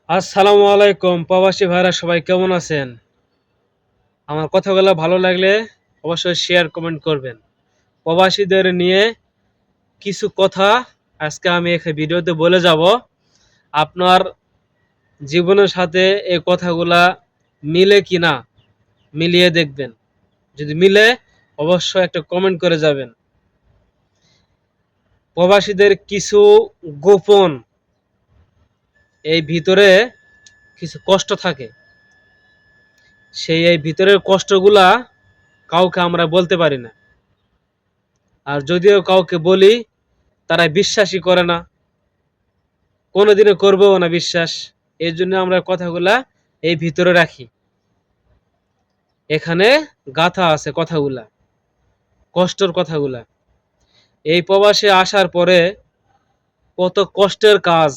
আসসালামু আলাইকুম প্রবাসী ভাইরা, সবাই কেমন আছেন? আমার কথাগুলো ভালো লাগলে অবশ্যই শেয়ার কমেন্ট করবেন। প্রবাসীদের নিয়ে কিছু কথা আজকে আমি এই ভিডিওতে বলে যাব। আপনার জীবনের সাথে এই কথাগুলা মিলে কিনা মিলিয়ে দেখবেন। যদি মিলে অবশ্যই একটা কমেন্ট করে যাবেন। প্রবাসীদের কিছু গোপন এই ভিতরে কিছু কষ্ট থাকে, এই ভিতরের কষ্টগুলা কাউকে আমরা বলতে পারি না। আর যদিও কাউকে বলি, তারা বিশ্বাসই করে না, কোনোদিনও করবেও না বিশ্বাস। এই জন্য আমরা কথাগুলা এই ভিতরে রাখি। এখানে গাথা আছে কথাগুলা, কষ্টের কথাগুলা। এই প্রবাসে আসার পরে কত কষ্টের কাজ,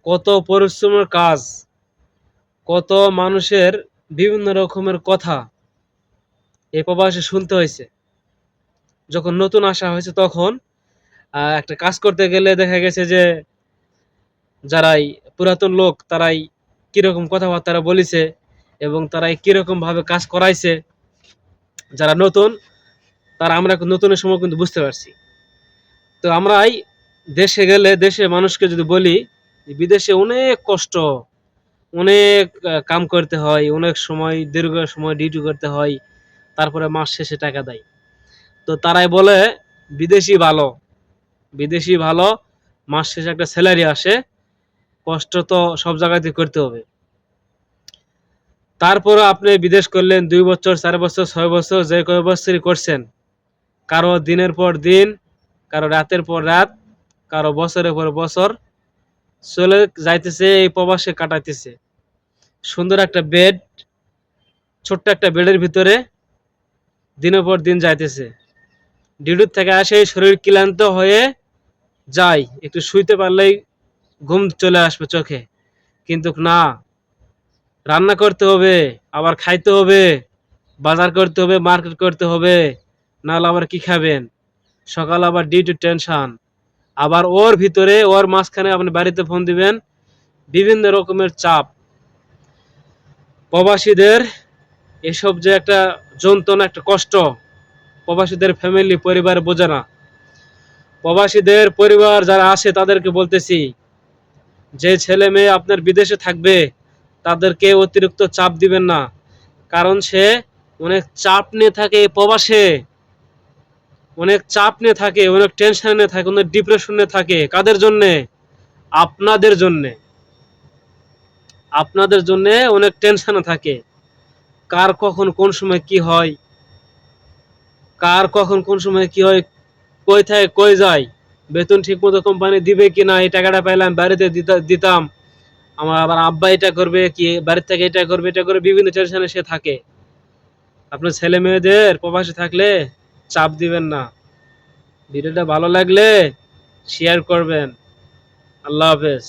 কত পরিশ্রমের কাজ, কত মানুষের বিভিন্ন রকমের কথা এই প্রবাসে শুনতে হয়েছে। যখন নতুন আসা হয়েছে তখন একটা কাজ করতে গেলে দেখা গেছে যে যারাই পুরাতন লোক তারাই কিরকম কথাবার্তা বলিছে এবং তারাই কিরকম ভাবে কাজ করাইছে। যারা নতুন তারা আমরা নতুনের সময় কিন্তু বুঝতে পারছি। তো আমরাই দেশে গেলে দেশে মানুষকে যদি বলি বিদেশে অনেক কষ্ট, অনেক কাম করতে হয়, অনেক সময় দীর্ঘ সময় ডিউটি করতে হয়, তারপরে মাস শেষে টাকা দেয়। তো তারাই বলে বিদেশি ভালো, বিদেশি ভালো, মাস শেষে একটা স্যালারি আসে, কষ্ট তো সব জায়গাতে করতে হবে। তারপরে আপনি বিদেশ করলেন 2 বছর, 4 বছর, 6 বছর, যে কয় বছরই করছেন, কারো দিনের পর দিন, কারো রাতের পর রাত, কারো বছরের পর বছর চলে যাইতেছে, এই প্রবাসে কাটাইতেছে। সুন্দর একটা বেড, ছোট্ট একটা বেডের ভিতরে দিনের পর দিন যাইতেছে। ডিউটি থেকে আসে শরীর ক্লান্ত হয়ে যায়, একটু শুইতে পারলেই ঘুম চলে আসবে চোখে। কিন্তু না, রান্না করতে হবে, আবার খাইতে হবে, বাজার করতে হবে, মার্কেট করতে হবে, নাহলে আবার কি খাবেন। সকাল আবার ডিউটি টেনশন, আবার ওর ভিতরে ওর মাঝখানে আপনি বাড়িতে ফোন দিবেন, বিভিন্ন রকমের চাপ। প্রবাসীদের এসব যে একটা যন্ত্রণা, একটা কষ্ট, প্রবাসীদের ফ্যামিলি পরিবার বোঝে না। প্রবাসীদের পরিবার যারা আসে তাদেরকে বলতেছি, যে ছেলে মেয়ে আপনার বিদেশে থাকবে তাদেরকে অতিরিক্ত চাপ দিবেন না। কারণ সে অনেক চাপ নিয়ে থাকে এই প্রবাসে, অনেক চাপ নিয়ে থাকে, অনেক টেনশনে থাকে, অনেক ডিপ্রেশনে থাকে। কাদের জন্যে? আপনাদের জন্যে। আপনাদের জন্যে অনেক টেনশনে থাকে। কার কখন কোন সময় কি হয়, কার কখন কোন সময় কি হয়, কই থাকে কই যায়, বেতন ঠিক মতো কোম্পানি দিবে কিনা, এই টাকাটা পাইলাম বাড়িতে দিতাম, আমার আবার আব্বা এটা করবে কি, বাড়ির থেকে এটা করবে, এটা করে বিভিন্ন টেনশনে সে থাকে। আপনার ছেলে মেয়েদের প্রবাসে থাকলে চাপ দিবেন না। ভিডিওটা ভালো লাগলে শেয়ার করবেন। আল্লাহ হাফেজ।